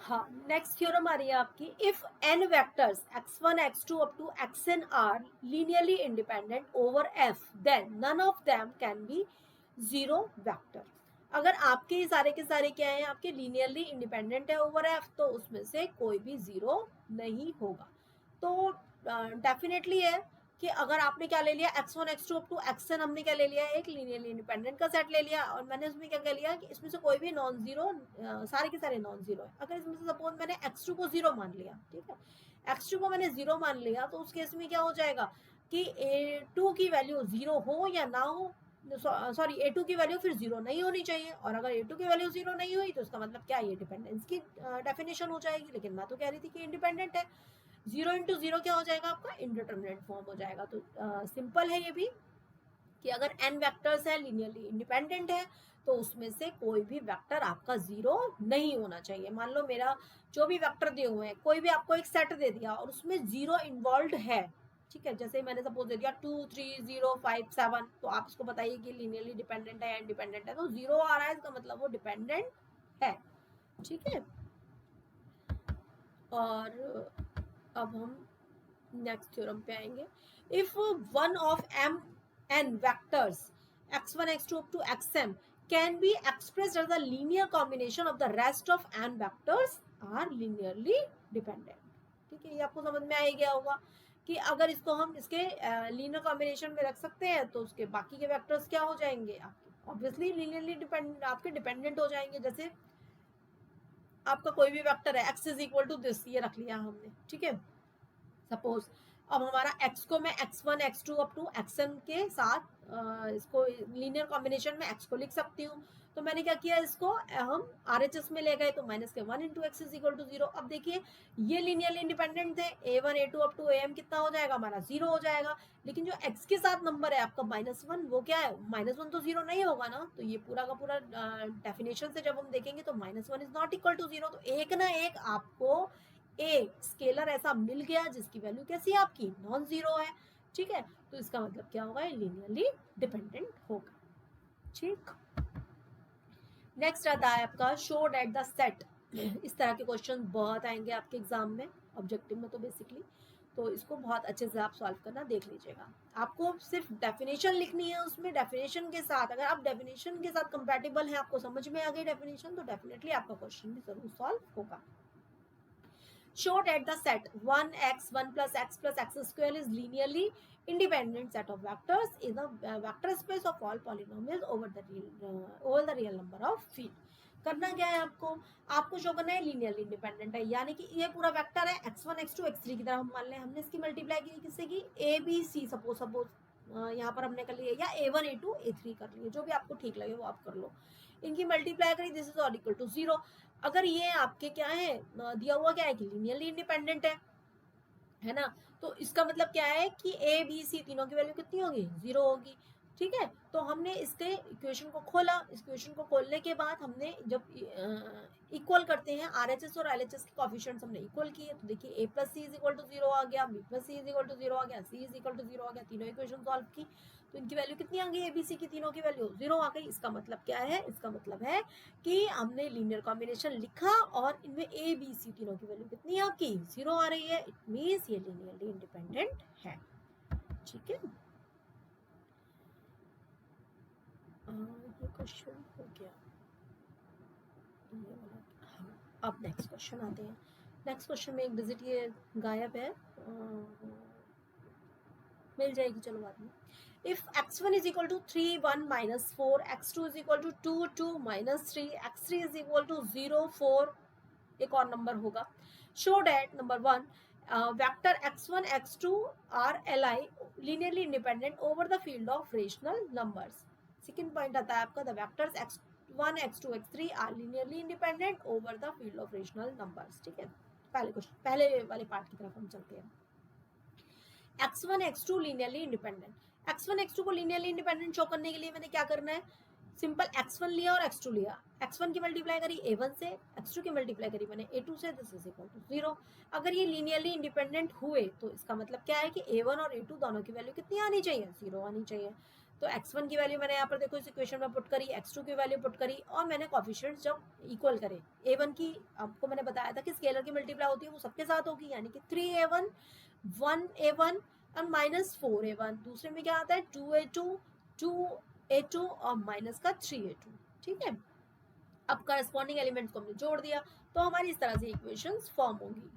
हाँ, next theorem आ रही है आपकी, if n vectors x1 x2 up to xn are linearly independent over f then none of them can be zero vector. अगर आपके सारे के सारे क्या है, आपके लीनियरली इंडिपेंडेंट है ओवर f, तो उसमें से कोई भी जीरो नहीं होगा। तो डेफिनेटली है कि अगर आपने क्या ले लिया, x1 x2 up to xn हमने क्या ले लिया, एक लीनियरली इंडिपेंडेंट का सेट ले लिया, और मैंने उसमें क्या कह लिया कि इसमें से कोई भी नॉन जीरो, सारे के सारे नॉन जीरो है। अगर इसमें से सपोज मैंने x2 को जीरो मान लिया, ठीक है, x2 को मैंने जीरो मान लिया, तो उस केस में क्या हो जाएगा कि a2 की वैल्यू जीरो हो या ना हो, सॉरी a2 की वैल्यू फिर जीरो नहीं होनी चाहिए, और अगर a2 की वैल्यू जीरो नहीं हुई तो उसका मतलब क्या, ये डिपेंडेंस की डेफिनेशन हो जाएगी। लेकिन मैं तो कह रही थी कि इंडिपेंडेंट है। जीरो इंटू जीरो क्या हो जाएगा आपका, इंडिटरमिनेट फॉर्म हो जाएगा। तो सिंपल है ये भी कि अगर n वेक्टर्स है लीनियरली इंडिपेंडेंट है, तो उसमें से कोई भी वेक्टर आपका जीरो नहीं होना चाहिए। मान लो मेरा जो भी वेक्टर दिए हुए हैं, कोई भी आपको एक सेट दे दिया और उसमें जीरो इन्वॉल्व है, ठीक है, जैसे मैंने सपोज दे दिया 2 3 0 5 7, तो आप इसको बताइए कि लीनियरली डिपेंडेंट है या इंडिपेंडेंट है, तो जीरो आ रहा है, इसका मतलब वो डिपेंडेंट है, ठीक है। और अब हम नेक्स्ट थ्योरम पे आएंगे, if one of m n vectors x1 x2 up to xm can be expressed as a linear combination of the rest of n vectors are linearly dependent। ठीक है, ये आपको समझ में आ ही गया होगा कि अगर इसको हम इसके लीनियर कॉम्बिनेशन में रख सकते हैं तो उसके बाकी के वेक्टर्स क्या हो जाएंगे, आपके ऑब्वियसली लीनियरली डिपेंडेंट, आपके डिपेंडेंट हो जाएंगे। जैसे आपका कोई भी वेक्टर है x is equal to this, ये रख लिया हमने, ठीक है, सपोज अब हमारा x को मैं x1 x2 up to xn के साथ इसको लीनियर कॉम्बिनेशन में x को लिख सकती हूँ। तो मैंने क्या किया, इसको हम RHS में ले गए, तो माइनस के 1 into x is equal to zero. अब देखिए ये लीनियरली इंडिपेंडेंट थे, a1 a2 up to am कितना हो जाएगा हमारा, जीरो हो जाएगा। लेकिन जो x के साथ नंबर है आपका -1, वो क्या है, -1 तो जीरो नहीं होगा ना। तो ये पूरा का पूरा डेफिनेशन से जब हम देखेंगे तो -1 is not equal to zero. तो एक ना एक आपको ए स्केलर ऐसा मिल गया जिसकी वैल्यू कैसी है, आपकी नॉन जीरो है, ठीक है। तो इसका मतलब क्या होगा, लीनियरली डिपेंडेंट होगा, ठीक। नेक्स्ट आता है आपका शो दैट द सेट। इस तरह के क्वेश्चन बहुत आएंगे आपके एग्जाम में, ऑब्जेक्टिव में तो बेसिकली, तो इसको बहुत अच्छे से आप सॉल्व करना देख लीजिएगा। आपको सिर्फ डेफिनेशन लिखनी है, उसमें डेफिनेशन के साथ, अगर आप डेफिनेशन के साथ कंपैटिबल है, आपको समझ में आ गई डेफिनेशन, तो डेफिनेटली आपका क्वेश्चन भी जरूर सॉल्व होगा। Show that the set 1x 1 plus x square is linearly independent set of vectors in the vector space of all polynomials over the real number of field। करना क्या है आपको, आपको शो करना है लीनियरली इंडिपेंडेंट है, यानी कि ये पूरा वेक्टर है x1 x2 x3 की तरह हम मान लें, हमने इसकी मल्टीप्लाई की किससे की, a b c, सपोज यहाँ पर हमने कर लिया, या a1 a2 a3 कर लिए, जो भी आपको ठीक लगे वो आप कर लो। इनकी मल्टीप्लाई करी, this is all equal to zero. अगर ये आपके क्या है, दिया हुआ क्या है कि लीनियरली इंडिपेंडेंट है ना, तो इसका मतलब क्या है कि ए बी सी तीनों की वैल्यू कितनी होगी, जीरो होगी, ठीक है। तो हमने इसके इक्वेशन को खोला, इक्वेशन को खोलने के बाद हमने जब इक्वल करते हैं RHS और LHS के कोफिशिएंट्स हमने इक्वल किए, तो देखिए a plus C is equal to zero आ गया, b plus C is equal to zero आ गया, c is equal to zero आ गया, तीनों इक्वेशन सॉल्व की, तो इनकी वैल्यू कितनी आ गई, ए बी सी की तीनों की वैल्यू जीरो आ गई। इसका मतलब क्या है, इसका मतलब है कि हमने लीनियर कॉम्बिनेशन लिखा और इनमें ए बी सी तीनों की वैल्यू कितनी है, आपकी जीरो आ रही है, इट मींस ये लीनियरली इंडिपेंडेंट है, ठीक है। ये क्वेश्चन हो गया, ये वाला। हाँ, अब नेक्स्ट क्वेश्चन आते हैं। नेक्स्ट क्वेश्चन में एक डिजिट ये गायब है, मिल जाएगी, चलो बाद में। If x1 is equal to 3 1 minus 4, x2 is equal to 2 2 minus 3, x3 is equal to 0 4, एक और नंबर होगा। Show that number 1 vector x1 x2 are li linearly independent over the field of rational numbers. Second point आता है आपका, the vectors x1 x2 x3 are linearly independent over the field of rational numbers, ठीक है। पहले question, पहले वाले part की तरफ हम चलते हैं। x1 x2 linearly independent, x1 x2 को लीनियरली इंडिपेंडेंट शो करने के लिए मैंने क्या करना है, सिंपल x1 लिया और x2 लिया, x1 की मल्टीप्लाई करी a1 से, x2 की मल्टीप्लाई करी मैंने a2 से, this is equal to zero. अगर ये लीनियरली इंडिपेंडेंट हुए तो इसका मतलब क्या है कि a1 और a2 दोनों की वैल्यू कितनी आनी चाहिए, जीरो आनी चाहिए। तो x1 की वैल्यू मैंने यहाँ पर देखो इस इक्वेशन में पुट करी, x2 की वैल्यू पुट करी, और मैंने कोफिशिएंट जब इक्वल करे, a1 की आपको मैंने बताया था कि स्केलर की मल्टीप्लाई होती है वो सबके साथ होगी, यानी कि 3a1 1a1 और -4a1, दूसरे में क्या आता है 2a2 2a2 और माइनस का 3a2, ठीक है। अब करस्पॉन्डिंग एलिमेंट्स को हमने जोड़ दिया, तो हमारी इस तरह से इक्वेशंस फॉर्म होंगी।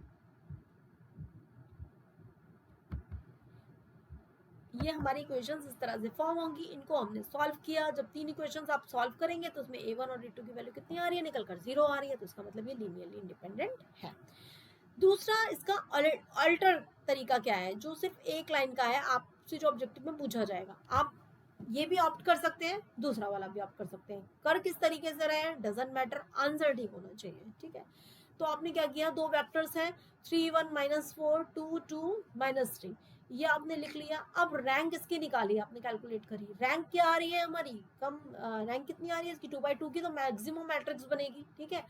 ये हमारी इक्वेशंस इस तरह से फॉर्म होंगी, इनको हमने सॉल्व किया। जब 3 इक्वेशंस आप सॉल्व करेंगे तो उसमें a1 और a2 की वैल्यू कितनी आ रही है, निकलकर 0 आ रही है, तो इसका मतलब ये लीनियरली इंडिपेंडेंट है। दूसरा इसका अल्टर तरीका क्या है, जो सिर्फ एक लाइन का है, आपसे जो ऑब्जेक्टिव में पूछा जाएगा, आप ये भी ऑप्ट कर सकते हैं, दूसरा वाला भी ऑप्ट कर सकते हैं। कर किस तरीके से रहे हैं डजंट मैटर, आंसर ठीक होना चाहिए, ठीक है। तो आपने क्या किया, दो वेक्टर्स हैं 3 1 -4 2 2 -3, ये आपने लिख लिया। अब रैंक इसकी निकाली, आपने कैलकुलेट करी, रैंक क्या आ रही है हमारी, कम रैंक कितनी आ रही है इसकी 2/2 की, तो मैक्सिमम मैट्रिक्स बनेगी, ठीक है।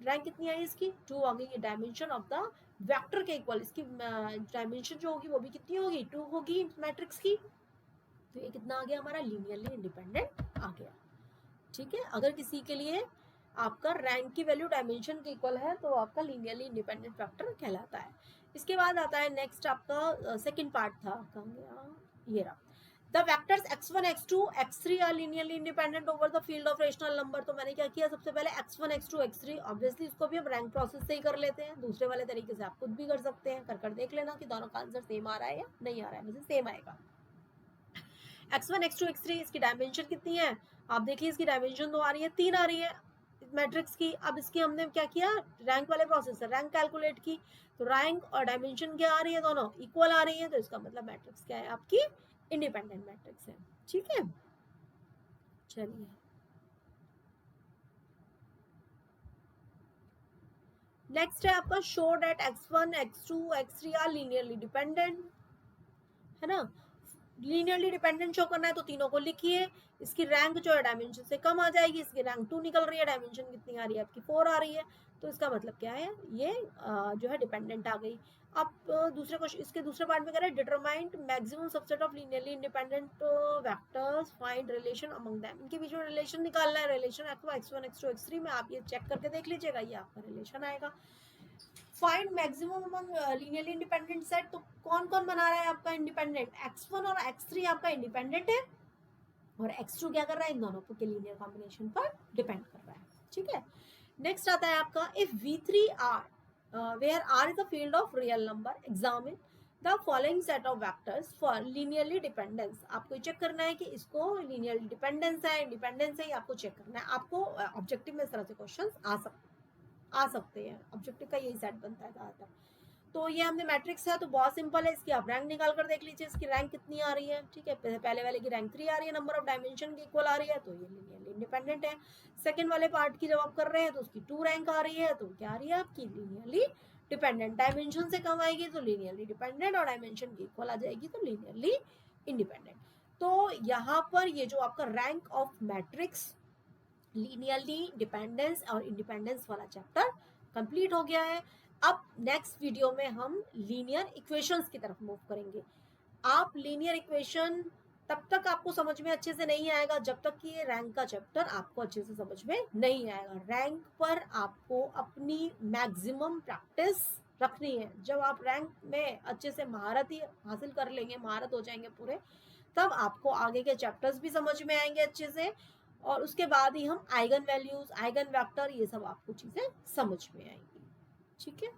रैंक कितनी आई इसकी 2 आ गई, ये डायमेंशन ऑफ द वेक्टर के इक्वल, इसकी डायमेंशन जो होगी वो भी कितनी होगी 2 होगी मैट्रिक्स की, तो ये कितना आ गया हमारा लीनियरली इंडिपेंडेंट आ गया, ठीक है। अगर किसी के लिए आपका रैंक की वैल्यू डायमेंशन के इक्वल है तो आपका लीनियरली इंडिपेंडेंट वेक्टर कहलाता है। इसके बाद आता है नेक्स्ट आपका सेकंड पार्ट था, कहाँ गया, ये रहा, the vectors x1 x2 x3 are linearly independent over the field of rational number. तो मैंने क्या किया, सबसे पहले x1 x2 x3, ऑब्वियसली इसको भी हम रैंक प्रोसेस से ही कर लेते हैं, दूसरे वाले तरीके से आप खुद भी कर सकते हैं, कर देख लेना कि दोनों का आंसर सेम आ रहा है या नहीं आ रहा है, वैसे सेम आएगा। x1 x2 x3 इसकी डायमेंशन कितनी है, आप देखिए इसकी डायमेंशन 2 आ रही है, 3 आ रही है मैट्रिक्स की। अब इसकी हमने क्या किया, रैंक वाले प्रोसेस से रैंक कैलकुलेट की, तो रैंक और डायमेंशन क्या आ रही है, दोनों इक्वल आ रही है, तो इसका मतलब मैट्रिक्स क्या है आपकी इंडिपेंडेंट मैट्रिक्स है, ठीक है। चलिए नेक्स्ट है आपका show that x1 x2 x3 are linearly dependent, है ना। लीनियरली डिपेंडेंट शो करना है तो तीनों को लिखिए, इसकी रैंक जो है डायमेंशन से कम आ जाएगी, इसकी रैंक 2 निकल रही है, डायमेंशन कितनी आ रही है आपकी 4 आ रही है, तो इसका मतलब क्या है, ये जो है डिपेंडेंट आ गई। अब दूसरे क्वेश्चन, इसके दूसरे पार्ट में कह रहे हैं determine maximum subset of linearly independent vectors, find relation among them, इनके बीच में रिलेशन निकालना है, रिलेशन x1 x2 x3 में आप ये चेक करके देख लीजिएगा, ये आपका रिलेशन आएगा। Find maximum among linearly independent set, तो कौन कौन बना रहा है आपका इंडिपेंडेंट, x1 और x3 आपका इंडिपेंडेंट है, और x2 क्या कर रहा है, इन दोनों के लीनियर कॉम्बिनेशन पर डिपेंड कर रहा है, ठीक है। नेक्स्ट आता है आपका if v3 r where r is the field of real number, examine the following set of vectors for linearly dependence। आपको चेक करना है कि इसको linearly dependence है इंडिपेंडेंस है, आपको चेक करना है। आपको ऑब्जेक्टिव में इस तरह से क्वेश्चंस आ सकते हैं, ऑब्जेक्टिव का यही सेट बनता है ज़्यादातर। तो ये हमने मैट्रिक्स है तो बहुत सिंपल है, इसकी आप रैंक निकाल कर देख लीजिए, इसकी रैंक कितनी आ रही है, ठीक है। पहले वाले की रैंक 3 आ रही है, नंबर ऑफ डायमेंशन की इक्वल आ रही है, तो ये लीनियरली इंडिपेंडेंट है। सेकंड वाले पार्ट की जब आप कर रहे हैं तो उसकी 2 रैंक आ रही है, तो क्या आ रही है आपकी लीनियरली डिपेंडेंट, डायमेंशन से कम आएगी तो लीनियरली डिपेंडेंट, और डायमेंशन की इक्वल आ जाएगी तो लीनियरली इंडिपेंडेंट। तो यहाँ पर ये जो आपका rank of matrix, linearly dependence और इंडिपेंडेंस वाला चैप्टर कंप्लीट हो गया है। अब नेक्स्ट वीडियो में हम लीनियर इक्वेशंस की तरफ मूव करेंगे। आप लीनियर इक्वेशन तब तक आपको समझ में अच्छे से नहीं आएगा जब तक कि ये रैंक का चैप्टर आपको अच्छे से समझ में नहीं आएगा। रैंक पर आपको अपनी मैक्सिमम प्रैक्टिस रखनी है। जब आप रैंक में अच्छे से महारत ही हासिल कर लेंगे, महारत हो जाएंगे पूरे, तब आपको आगे के चैप्टर्स भी समझ में आएंगे अच्छे से, और उसके बाद ही हम आइगन वैल्यूज, आइगन वेक्टर, ये सब आपको चीजें समझ में आएंगी, ठीक है।